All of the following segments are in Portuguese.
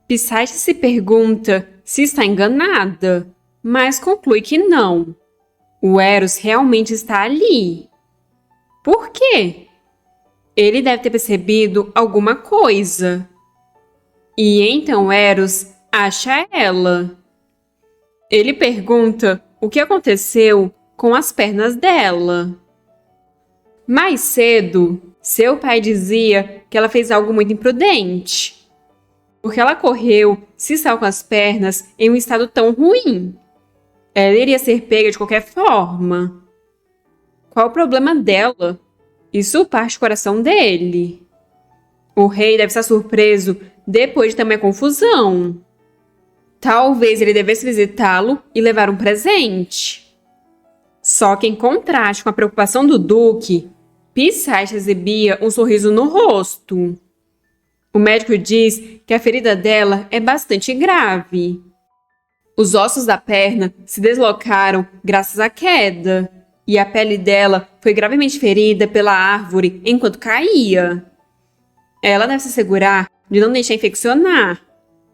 Psyche se pergunta se está enganada, mas conclui que não. O Eros realmente está ali. Por quê? Ele deve ter percebido alguma coisa. E então Eros acha ela. Ele pergunta o que aconteceu com as pernas dela. Mais cedo, seu pai dizia que ela fez algo muito imprudente, porque ela correu se saiu com as pernas em um estado tão ruim. Ela iria ser pega de qualquer forma. Qual o problema dela? Isso parte do coração dele. O rei deve estar surpreso depois de tamanha confusão. Talvez ele devesse visitá-lo e levar um presente. Só que, em contraste com a preocupação do duque, Psyche exibia um sorriso no rosto. O médico diz que a ferida dela é bastante grave. Os ossos da perna se deslocaram graças à queda, e a pele dela foi gravemente ferida pela árvore enquanto caía. Ela deve se assegurar de não deixar infeccionar,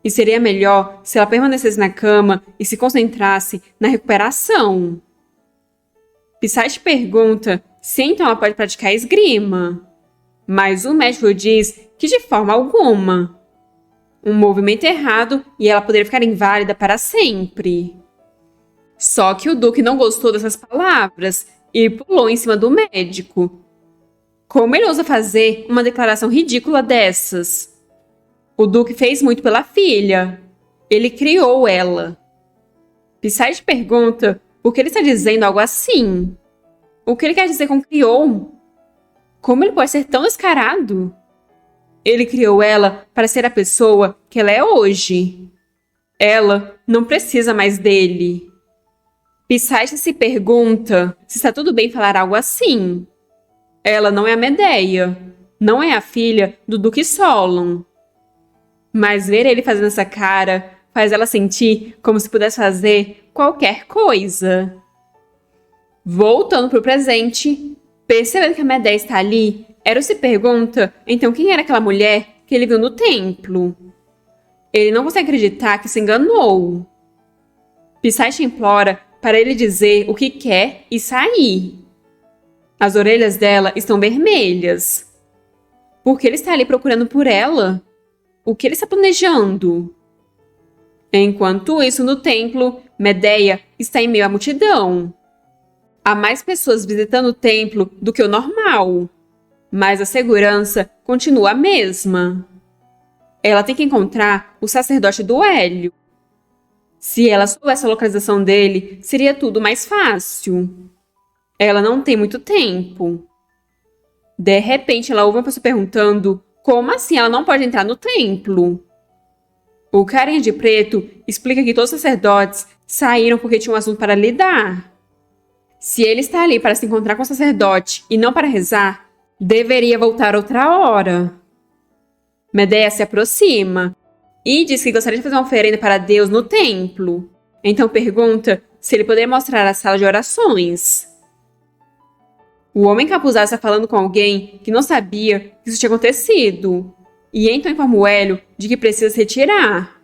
e seria melhor se ela permanecesse na cama e se concentrasse na recuperação. Psyche pergunta se então ela pode praticar esgrima, mas o médico diz que de forma alguma. Um movimento errado e ela poderia ficar inválida para sempre. Só que o duque não gostou dessas palavras e pulou em cima do médico. Como ele ousa fazer uma declaração ridícula dessas? O duque fez muito pela filha. Ele criou ela. Psyche pergunta por que ele está dizendo algo assim. O que ele quer dizer com criou? Como ele pode ser tão descarado? Ele criou ela para ser a pessoa que ela é hoje. Ela não precisa mais dele. Psyche se pergunta se está tudo bem falar algo assim. Ela não é a Medeia, não é a filha do Duque Solon. Mas ver ele fazendo essa cara faz ela sentir como se pudesse fazer qualquer coisa. Voltando para o presente, percebendo que a Medeia está ali, Eros se pergunta então quem era aquela mulher que ele viu no templo. Ele não consegue acreditar que se enganou. Psyche implora para ele dizer o que quer e sair. As orelhas dela estão vermelhas. Por que ele está ali procurando por ela? O que ele está planejando? Enquanto isso, no templo, Medeia está em meio à multidão. Há mais pessoas visitando o templo do que o normal, mas a segurança continua a mesma. Ela tem que encontrar o sacerdote do Hélio. Se ela soubesse a localização dele, seria tudo mais fácil. Ela não tem muito tempo. De repente, ela ouve uma pessoa perguntando como assim ela não pode entrar no templo. O carinha de preto explica que todos os sacerdotes saíram porque tinham um assunto para lidar. Se ele está ali para se encontrar com o sacerdote e não para rezar, deveria voltar outra hora. Medeia se aproxima e diz que gostaria de fazer uma oferenda para Deus no templo. Então pergunta se ele poderia mostrar a sala de orações. O homem capuzado está falando com alguém que não sabia que isso tinha acontecido, e então informa o Hélio de que precisa se retirar.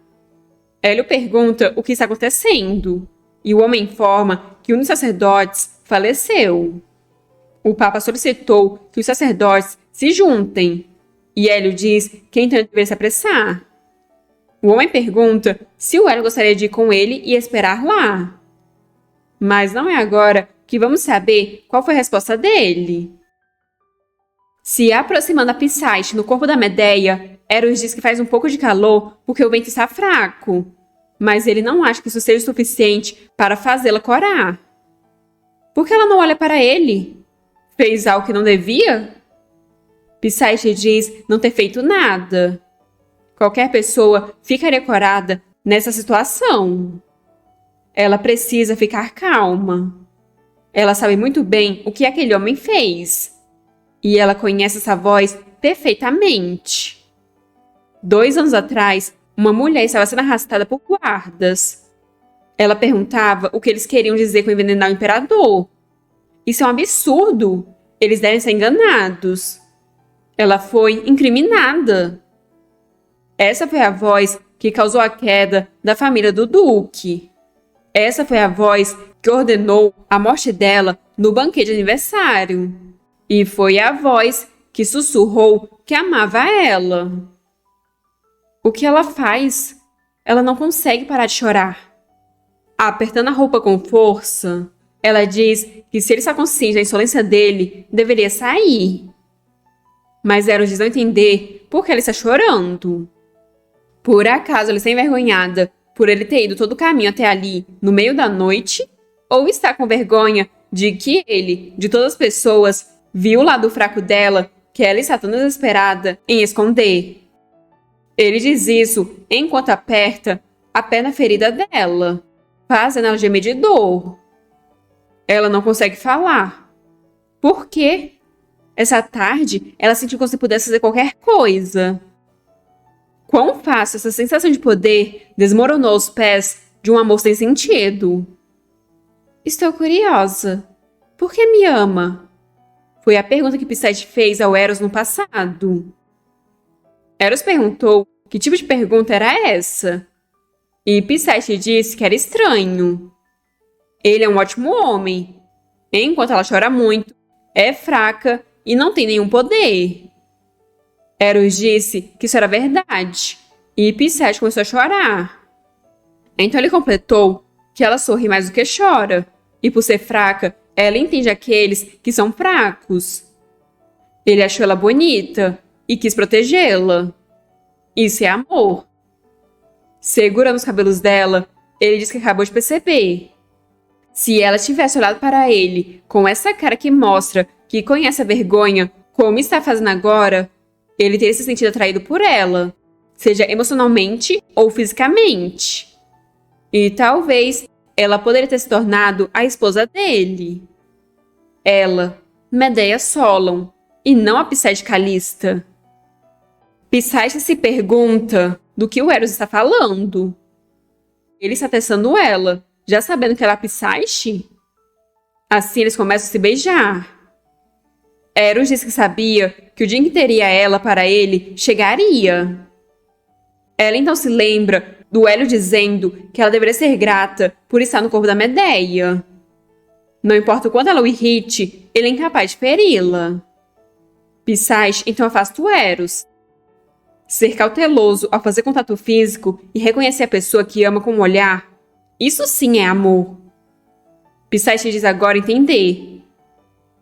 Hélio pergunta o que está acontecendo, e o homem informa que um dos sacerdotes faleceu. O Papa solicitou que os sacerdotes se juntem, e Hélio diz que então ele deveria se apressar. O homem pergunta se o Hélio gostaria de ir com ele e esperar lá. Mas não é agora que vamos saber qual foi a resposta dele. Se aproximando a Psyche no corpo da Medeia, Eros diz que faz um pouco de calor porque o vento está fraco, mas ele não acha que isso seja o suficiente para fazê-la corar. Por que ela não olha para ele? Fez algo que não devia? Psyche diz não ter feito nada. Qualquer pessoa ficaria corada nessa situação. Ela precisa ficar calma. Ela sabe muito bem o que aquele homem fez. E ela conhece essa voz perfeitamente. 2 anos atrás, uma mulher estava sendo arrastada por guardas. Ela perguntava o que eles queriam dizer com envenenar o imperador. Isso é um absurdo. Eles devem ser enganados. Ela foi incriminada. Essa foi a voz que causou a queda da família do Duque. Essa foi a voz que ordenou a morte dela no banquete de aniversário. E foi a voz que sussurrou que amava ela. O que ela faz? Ela não consegue parar de chorar. Apertando a roupa com força, ela diz que se ele está consciente da insolência dele, deveria sair. Mas Eros diz não entender por que ela está chorando. Por acaso ela está envergonhada por ele ter ido todo o caminho até ali no meio da noite? Ou está com vergonha de que ele, de todas as pessoas, viu o lado fraco dela que ela está tão desesperada em esconder? Ele diz isso enquanto aperta a perna ferida dela, fazendo ela gemer de dor. Ela não consegue falar. Por quê? Essa tarde, ela sentiu como se pudesse fazer qualquer coisa. Quão fácil essa sensação de poder desmoronou aos pés de um amor sem sentido. Estou curiosa. Por que me ama? Foi a pergunta que Pisete fez ao Eros no passado. Eros perguntou que tipo de pergunta era essa. E Pisete disse que era estranho. Ele é um ótimo homem, enquanto ela chora muito, é fraca e não tem nenhum poder. Eros disse que isso era verdade, e Pisete começou a chorar. Então ele completou que ela sorri mais do que chora, e por ser fraca, ela entende aqueles que são fracos. Ele achou ela bonita e quis protegê-la. Isso é amor. Segurando os cabelos dela, ele diz que acabou de perceber. Se ela tivesse olhado para ele com essa cara que mostra que conhece a vergonha, como está fazendo agora, ele teria se sentido atraído por ela, seja emocionalmente ou fisicamente. E talvez ela poderia ter se tornado a esposa dele. Ela, Medeia Solon, e não a Pisete Calista. Pisete se pergunta do que o Eros está falando. Ele está testando ela, já sabendo que ela é Pisete? Assim eles começam a se beijar. Eros disse que sabia que o dia em que teria ela para ele chegaria. Ela então se lembra do Hélio dizendo que ela deveria ser grata por estar no corpo da Medeia. Não importa o quanto ela o irrite, ele é incapaz de feri-la. Pisate então afasta o Eros. Ser cauteloso ao fazer contato físico e reconhecer a pessoa que ama com um olhar, isso sim é amor. Pisate diz agora entender.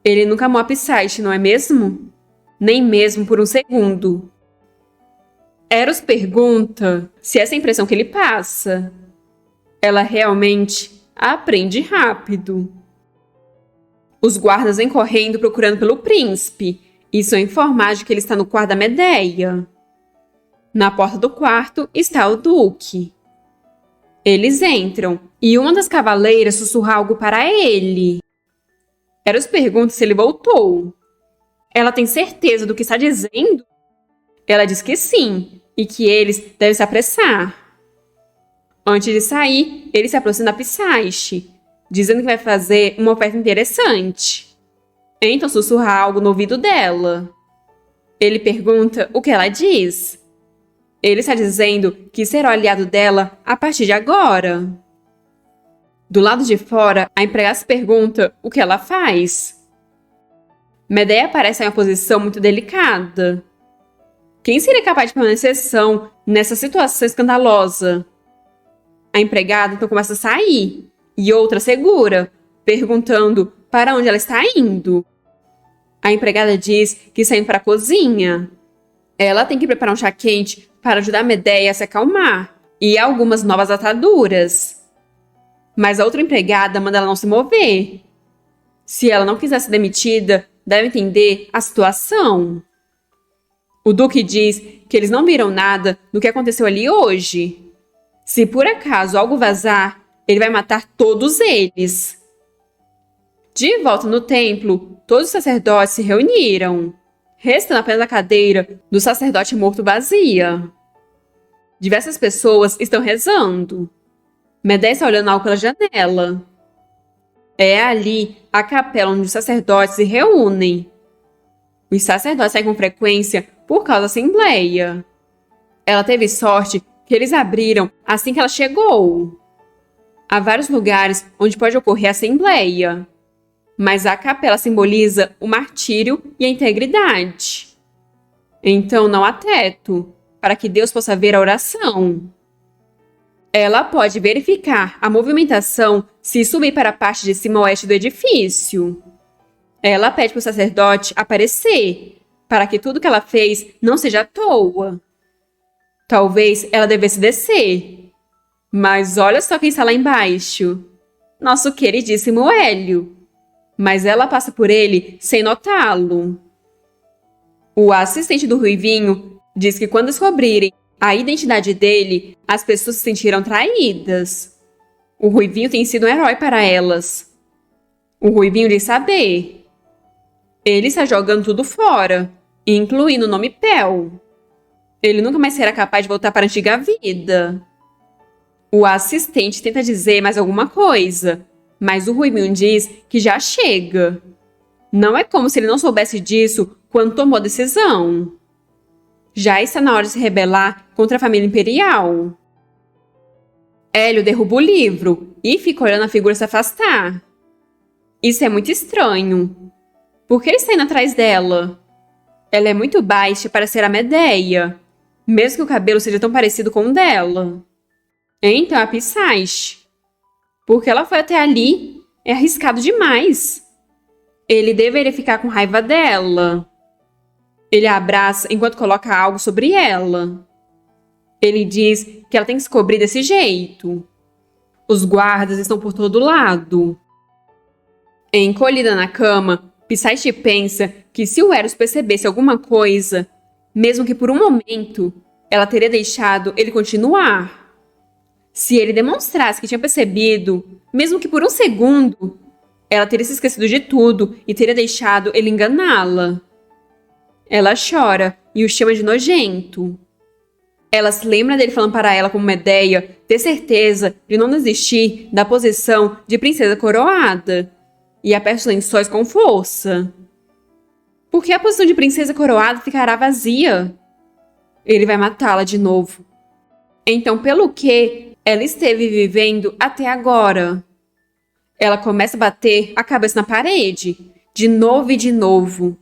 Ele nunca amou a Pisate, não é mesmo? Nem mesmo por um segundo. Eros pergunta se essa é a impressão que ele passa. Ela realmente aprende rápido. Os guardas vêm correndo procurando pelo príncipe e são informados de que ele está no quarto da Medeia. Na porta do quarto está o Duque. Eles entram e uma das cavaleiras sussurra algo para ele. Eros pergunta se ele voltou. Ela tem certeza do que está dizendo? Ela diz que sim, e que eles devem se apressar. Antes de sair, ele se aproxima da Pisate, dizendo que vai fazer uma oferta interessante. Então sussurra algo no ouvido dela. Ele pergunta o que ela diz. Ele está dizendo que será o aliado dela a partir de agora. Do lado de fora, a empregada se pergunta o que ela faz. Medeia parece em uma posição muito delicada. Quem seria capaz de permanecer são nessa situação escandalosa? A empregada então começa a sair, e outra segura, perguntando para onde ela está indo. A empregada diz que está indo para a cozinha. Ela tem que preparar um chá quente para ajudar a Medeia a se acalmar, e algumas novas ataduras. Mas a outra empregada manda ela não se mover. Se ela não quiser ser demitida, deve entender a situação. O Duque diz que eles não viram nada do que aconteceu ali hoje. Se por acaso algo vazar, ele vai matar todos eles. De volta no templo, todos os sacerdotes se reuniram, restando apenas a cadeira do sacerdote morto vazia. Diversas pessoas estão rezando. Medeia está olhando algo pela janela. É ali a capela onde os sacerdotes se reúnem. Os sacerdotes saem com frequência por causa da assembleia. Ela teve sorte que eles abriram assim que ela chegou. Há vários lugares onde pode ocorrer assembleia, mas a capela simboliza o martírio e a integridade. Então não há teto para que Deus possa ver a oração. Ela pode verificar a movimentação se subir para a parte de cima oeste do edifício. Ela pede para o sacerdote aparecer, para que tudo que ela fez não seja à toa. Talvez ela devesse descer. Mas olha só quem está lá embaixo. Nosso queridíssimo Hélio. Mas ela passa por ele sem notá-lo. O assistente do Ruivinho diz que quando descobrirem a identidade dele, as pessoas se sentirão traídas. O Ruivinho tem sido um herói para elas. O Ruivinho diz saber. Ele está jogando tudo fora, incluindo o nome Pel. Ele nunca mais será capaz de voltar para a antiga vida. O assistente tenta dizer mais alguma coisa, mas o Ruivinho diz que já chega. Não é como se ele não soubesse disso quando tomou a decisão. Já está na hora de se rebelar contra a família imperial. Hélio derruba o livro e fica olhando a figura se afastar. Isso é muito estranho. Por que ele está indo atrás dela? Ela é muito baixa para ser a Medeia, mesmo que o cabelo seja tão parecido com o dela. Então a Psyche. Porque ela foi até ali? É arriscado demais. Ele deveria ficar com raiva dela. Ele a abraça enquanto coloca algo sobre ela. Ele diz que ela tem que se cobrir desse jeito. Os guardas estão por todo lado. Encolhida na cama, Psyche pensa que se o Eros percebesse alguma coisa, mesmo que por um momento, ela teria deixado ele continuar. Se ele demonstrasse que tinha percebido, mesmo que por um segundo, ela teria se esquecido de tudo e teria deixado ele enganá-la. Ela chora e o chama de nojento. Ela se lembra dele falando para ela como Medeia ter certeza de não desistir da posição de princesa coroada e aperta os lençóis com força. Porque a posição de princesa coroada ficará vazia. Ele vai matá-la de novo. Então, pelo que ela esteve vivendo até agora? Ela começa a bater a cabeça na parede, de novo e de novo,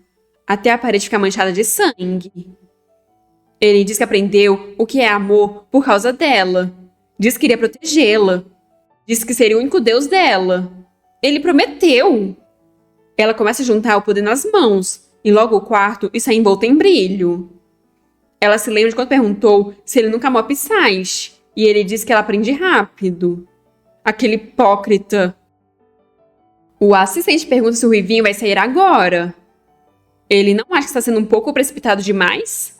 até a parede ficar manchada de sangue. Ele diz que aprendeu o que é amor por causa dela. Diz que iria protegê-la. Diz que seria o único Deus dela. Ele prometeu. Ela começa a juntar o poder nas mãos, e logo o quarto está envolto em brilho. Ela se lembra de quando perguntou se ele nunca amou a Psyche, e ele diz que ela aprende rápido. Aquele hipócrita. O assistente pergunta se o Ruivinho vai sair agora. Ele não acha que está sendo um pouco precipitado demais?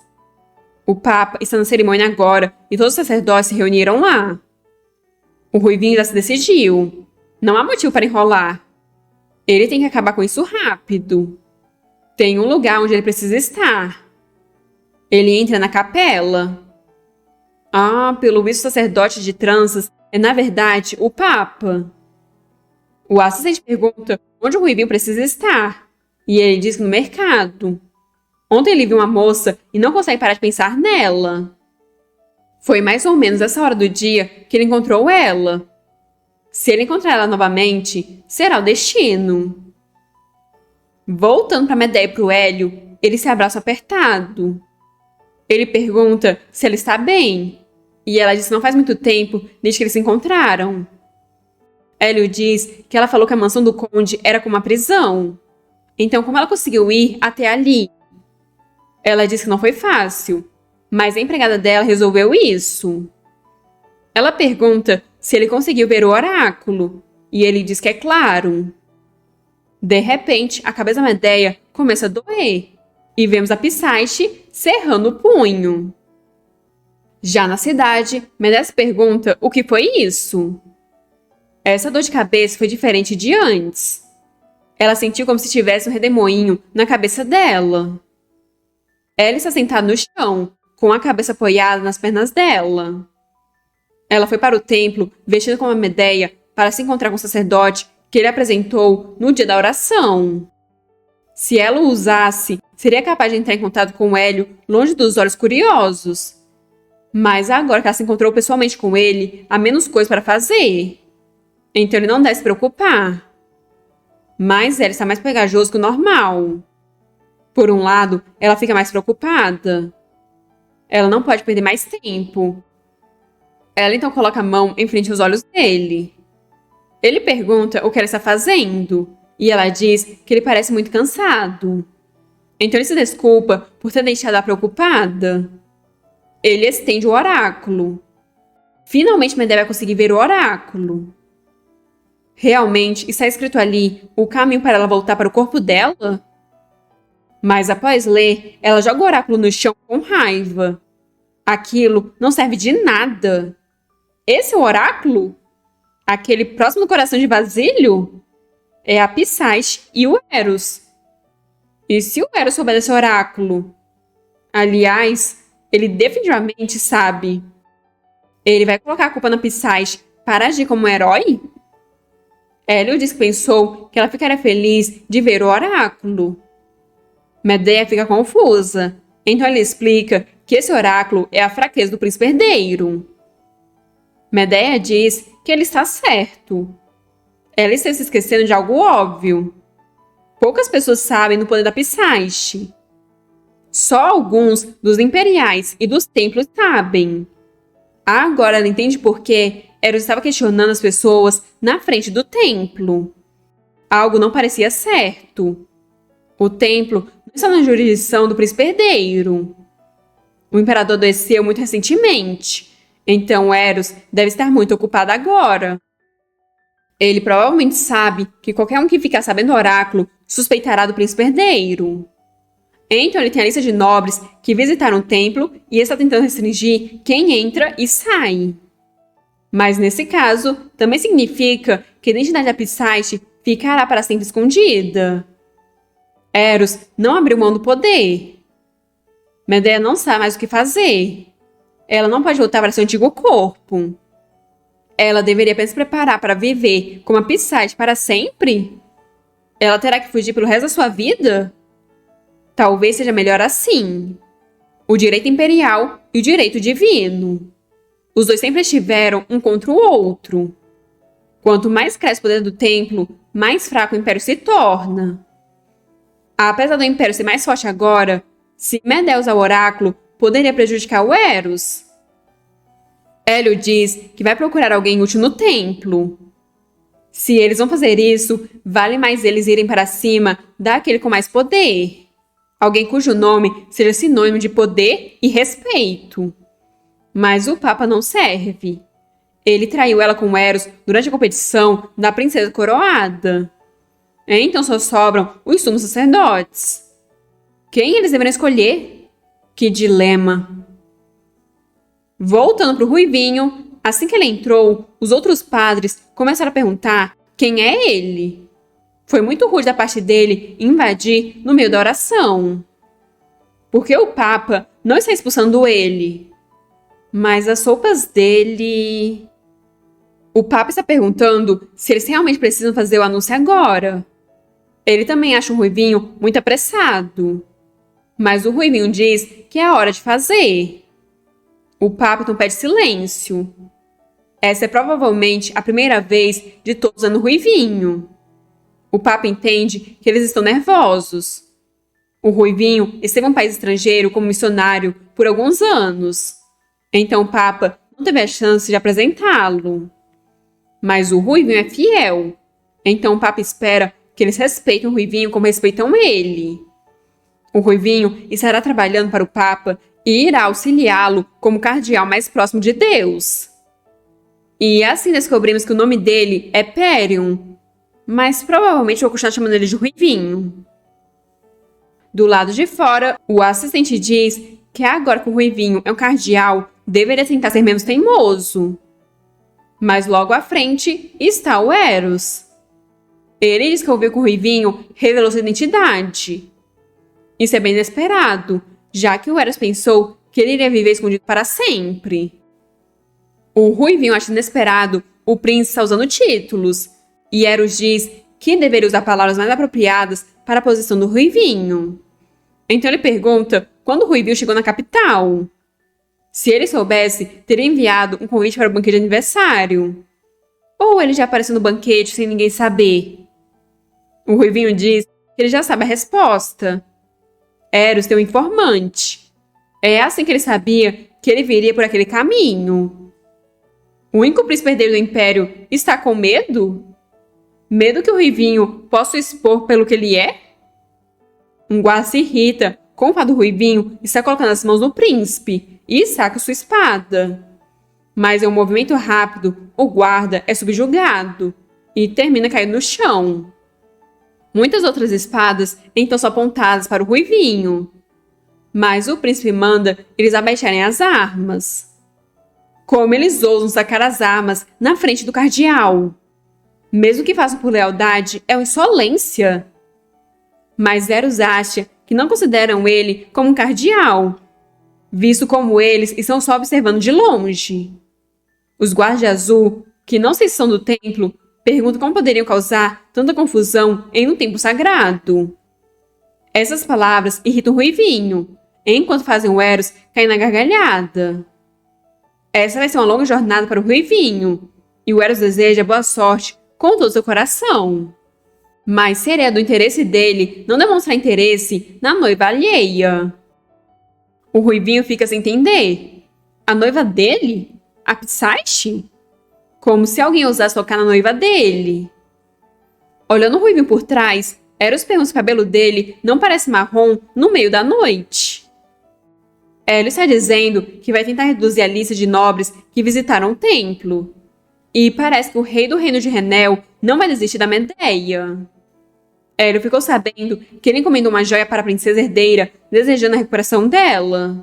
O Papa está na cerimônia agora e todos os sacerdotes se reuniram lá. O Ruivinho já se decidiu. Não há motivo para enrolar. Ele tem que acabar com isso rápido. Tem um lugar onde ele precisa estar. Ele entra na capela. Pelo visto, o sacerdote de tranças é, na verdade, o Papa. O assistente pergunta onde o Ruivinho precisa estar. E ele diz que no mercado. Ontem ele viu uma moça e não consegue parar de pensar nela. Foi mais ou menos essa hora do dia que ele encontrou ela. Se ele encontrar ela novamente, será o destino. Voltando para Medeia e para o Hélio, ele se abraça apertado. Ele pergunta se ela está bem. E ela diz que não faz muito tempo desde que eles se encontraram. Hélio diz que ela falou que a mansão do conde era como uma prisão. Então, como ela conseguiu ir até ali? Ela diz que não foi fácil, mas a empregada dela resolveu isso. Ela pergunta se ele conseguiu ver o oráculo, e ele diz que é claro. De repente, a cabeça da Medeia começa a doer, e vemos a Psyche cerrando o punho. Já na cidade, Medeia se pergunta o que foi isso. Essa dor de cabeça foi diferente de antes. Ela sentiu como se tivesse um redemoinho na cabeça dela. Ela está sentada no chão, com a cabeça apoiada nas pernas dela. Ela foi para o templo, vestida como a Medeia, para se encontrar com o sacerdote que ele apresentou no dia da oração. Se ela o usasse, seria capaz de entrar em contato com Hélio longe dos olhos curiosos. Mas agora que ela se encontrou pessoalmente com ele, há menos coisa para fazer. Então ele não deve se preocupar. Mas ela está mais pegajoso que o normal. Por um lado, ela fica mais preocupada. Ela não pode perder mais tempo. Ela então coloca a mão em frente aos olhos dele. Ele pergunta o que ela está fazendo, e ela diz que ele parece muito cansado. Então ele se desculpa por ter deixado ela preocupada. Ele estende o oráculo. Finalmente Medea vai conseguir ver o oráculo. Realmente está escrito ali o caminho para ela voltar para o corpo dela? Mas após ler, ela joga o oráculo no chão com raiva. Aquilo não serve de nada. Esse é o oráculo? Aquele próximo do coração de Basílio? É a Psyche e o Eros. E se o Eros souber desse oráculo? Aliás, ele definitivamente sabe. Ele vai colocar a culpa na Psyche para agir como um herói? Hélio diz que pensou que ela ficaria feliz de ver o oráculo. Medea fica confusa. Então ele explica que esse oráculo é a fraqueza do príncipe herdeiro. Medea diz que ele está certo. Ela está se esquecendo de algo óbvio. Poucas pessoas sabem do poder da Psyche. Só alguns dos imperiais e dos templos sabem. Agora ela entende por que Eros estava questionando as pessoas na frente do templo. Algo não parecia certo. O templo não está na jurisdição do príncipe herdeiro. O imperador adoeceu muito recentemente, então Eros deve estar muito ocupado agora. Ele provavelmente sabe que qualquer um que ficar sabendo o oráculo suspeitará do príncipe herdeiro. Então ele tem a lista de nobres que visitaram o templo e está tentando restringir quem entra e sai. Mas nesse caso, também significa que a identidade da Psyche ficará para sempre escondida. Eros não abriu mão do poder. Medea não sabe mais o que fazer. Ela não pode voltar para seu antigo corpo. Ela deveria apenas se preparar para viver como a Psyche para sempre? Ela terá que fugir pelo resto da sua vida? Talvez seja melhor assim. O direito imperial e o direito divino. Os dois sempre estiveram um contra o outro. Quanto mais cresce o poder do templo, mais fraco o império se torna. Apesar do império ser mais forte agora, se Medea usar o oráculo, poderia prejudicar o Eros. Hélio diz que vai procurar alguém útil no templo. Se eles vão fazer isso, vale mais eles irem para cima daquele com mais poder. Alguém cujo nome seja sinônimo de poder e respeito. Mas o Papa não serve. Ele traiu ela com Eros durante a competição da princesa coroada. Então só sobram os sumos sacerdotes. Quem eles deveriam escolher? Que dilema. Voltando para o Ruivinho, assim que ele entrou, os outros padres começaram a perguntar quem é ele. Foi muito rude da parte dele invadir no meio da oração. Porque o Papa não está expulsando ele. Mas as roupas dele... O Papa está perguntando se eles realmente precisam fazer o anúncio agora. Ele também acha o Ruivinho muito apressado. Mas o Ruivinho diz que é a hora de fazer. O Papa então pede silêncio. Essa é provavelmente a primeira vez de todos usando o Ruivinho. O Papa entende que eles estão nervosos. O Ruivinho esteve em um país estrangeiro como missionário por alguns anos. Então o Papa não teve a chance de apresentá-lo. Mas o Ruivinho é fiel. Então o Papa espera que eles respeitem o Ruivinho como respeitam ele. O Ruivinho estará trabalhando para o Papa e irá auxiliá-lo como cardeal mais próximo de Deus. E assim descobrimos que o nome dele é Périum, mas provavelmente vou continuar chamando ele de Ruivinho. Do lado de fora, o assistente diz que agora que o Ruivinho é um cardeal, deveria tentar ser menos teimoso. Mas logo à frente está o Eros. Ele diz que ouviu que o Ruivinho revelou sua identidade. Isso é bem inesperado, já que o Eros pensou que ele iria viver escondido para sempre. O Ruivinho acha inesperado o príncipe estar usando títulos, e Eros diz que deveria usar palavras mais apropriadas para a posição do Ruivinho. Então ele pergunta quando o Ruivinho chegou na capital. Se ele soubesse, teria enviado um convite para o banquete de aniversário. Ou ele já apareceu no banquete sem ninguém saber? O Ruivinho diz que ele já sabe a resposta. Eros tem um informante. É assim que ele sabia que ele viria por aquele caminho. O único príncipe herdeiro do Império está com medo? Medo que o Ruivinho possa o expor pelo que ele é? Um guarda se irrita com o fato do Ruivinho estar colocando as mãos no príncipe e saca sua espada. Mas em um movimento rápido, o guarda é subjugado e termina caindo no chão. Muitas outras espadas então são apontadas para o Ruivinho, mas o príncipe manda eles abaixarem as armas. Como eles ousam sacar as armas na frente do cardeal? Mesmo que façam por lealdade, é uma insolência. Mas Eros acha que não consideram ele como um cardeal, visto como eles estão só observando de longe. Os guardas de azul, que não sei se são do templo, perguntam como poderiam causar tanta confusão em um templo sagrado. Essas palavras irritam o Ruivinho, enquanto fazem o Eros cair na gargalhada. Essa vai ser uma longa jornada para o Ruivinho, e o Eros deseja boa sorte com todo o seu coração. Mas seria do interesse dele não demonstrar interesse na noiva alheia. O Ruivinho fica sem entender. A noiva dele? A Psyche? Como se alguém ousasse tocar na noiva dele. Olhando o Ruivinho por trás, Eros pergunta se o cabelo dele não parece marrom no meio da noite. Hélio está dizendo que vai tentar reduzir a lista de nobres que visitaram o templo. E parece que o rei do reino de Renel não vai desistir da Medeia. Hélio ficou sabendo que ele encomendou uma joia para a princesa herdeira, desejando a recuperação dela.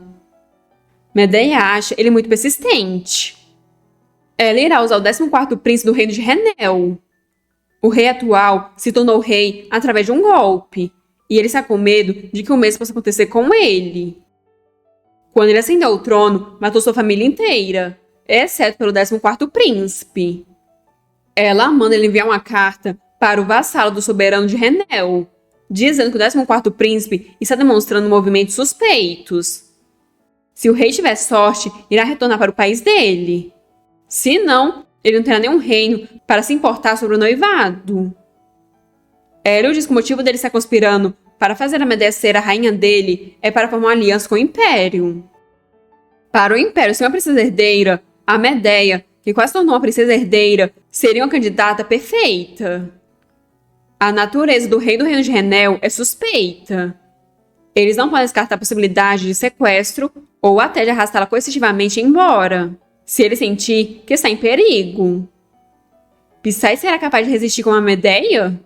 Medeia acha ele muito persistente. Ela irá usar o 14º príncipe do reino de Renel. O rei atual se tornou rei através de um golpe, e ele está com medo de que o mesmo possa acontecer com ele. Quando ele ascendeu ao trono, matou sua família inteira, exceto pelo 14º príncipe. Ela manda ele enviar uma carta para o vassalo do soberano de Renel, dizendo que o 14º príncipe está demonstrando movimentos suspeitos. Se o rei tiver sorte, irá retornar para o país dele. Se não, ele não terá nenhum reino para se importar sobre o noivado. Hélio diz que o motivo dele estar conspirando para fazer a Medeia ser a rainha dele é para formar uma aliança com o Império. Para o Império ser uma princesa herdeira, a Medeia, que quase tornou uma princesa herdeira, seria uma candidata perfeita. A natureza do rei do reino de Renel é suspeita. Eles não podem descartar a possibilidade de sequestro ou até de arrastá-la coercitivamente embora, se ele sentir que está em perigo. Psyche será capaz de resistir com a Medeia?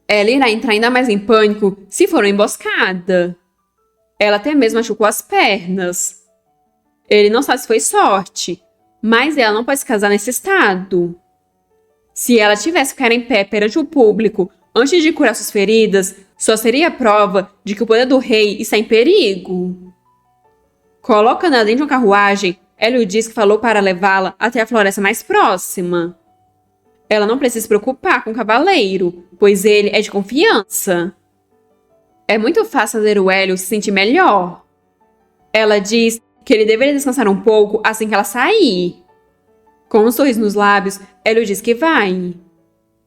Ela irá entrar ainda mais em pânico se for uma emboscada. Ela até mesmo machucou as pernas. Ele não sabe se foi sorte, mas ela não pode se casar nesse estado. Se ela tivesse que ficar em pé perante o público antes de curar suas feridas, só seria prova de que o poder do rei está em perigo. Colocando-a dentro de uma carruagem, Hélio diz que falou para levá-la até a floresta mais próxima. Ela não precisa se preocupar com o cavaleiro, pois ele é de confiança. É muito fácil fazer o Hélio se sentir melhor. Ela diz que ele deveria descansar um pouco assim que ela sair. Com um sorriso nos lábios, Hélio diz que vai.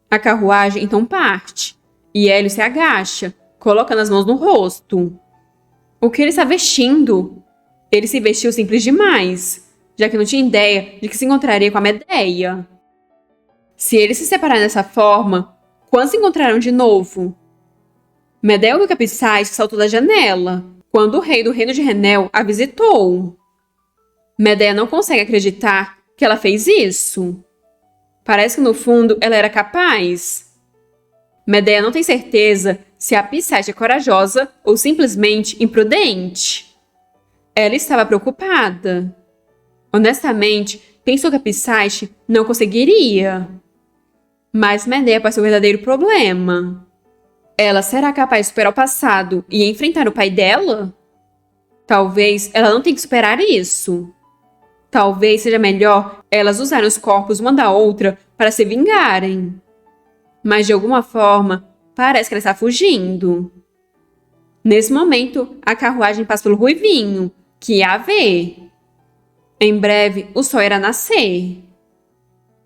A carruagem então parte, e Hélio se agacha, colocando as mãos no rosto. O que ele está vestindo? Ele se vestiu simples demais, já que não tinha ideia de que se encontraria com a Medeia. Se eles se separarem dessa forma, quando se encontrarão de novo? Medeia ouviu que a Psyche saltou da janela, quando o rei do reino de Renel a visitou. Medeia não consegue acreditar que ela fez isso. Parece que no fundo ela era capaz. Medeia não tem certeza se a Psyche é corajosa ou simplesmente imprudente. Ela estava preocupada. Honestamente, pensou que a Psyche não conseguiria. Mas Medeia pode ser o verdadeiro problema. Ela será capaz de superar o passado e enfrentar o pai dela? Talvez ela não tenha que superar isso. Talvez seja melhor elas usarem os corpos uma da outra para se vingarem. Mas de alguma forma, parece que ela está fugindo. Nesse momento, a carruagem passa pelo Ruivinho, que a vê. Em breve, o sol irá nascer.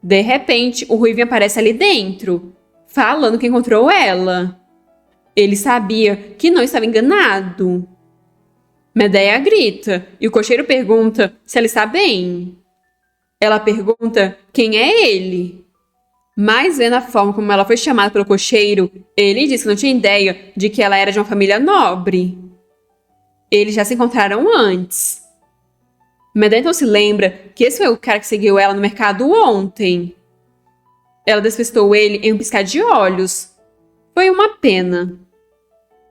De repente, o Ruivinho aparece ali dentro, falando que encontrou ela. Ele sabia que não estava enganado. Medeia grita e o cocheiro pergunta se ela está bem. Ela pergunta quem é ele. Mas vendo a forma como ela foi chamada pelo cocheiro, ele disse que não tinha ideia de que ela era de uma família nobre. Eles já se encontraram antes. Medeia então se lembra que esse foi o cara que seguiu ela no mercado ontem. Ela despistou ele em um piscar de olhos. Foi uma pena.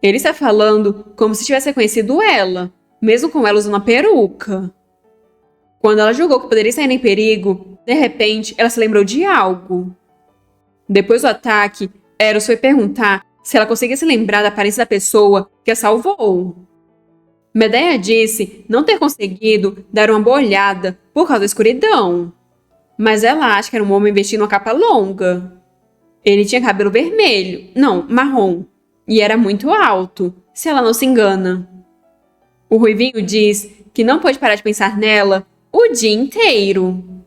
Ele está falando como se tivesse conhecido ela, mesmo com ela usando uma peruca. Quando ela julgou que poderia sair em perigo, de repente ela se lembrou de algo. Depois do ataque, Eros foi perguntar se ela conseguia se lembrar da aparência da pessoa que a salvou. Medeia disse não ter conseguido dar uma boa olhada por causa da escuridão. Mas ela acha que era um homem vestindo uma capa longa. Ele tinha cabelo vermelho, não, marrom, e era muito alto, se ela não se engana. O Ruivinho diz que não pode parar de pensar nela o dia inteiro.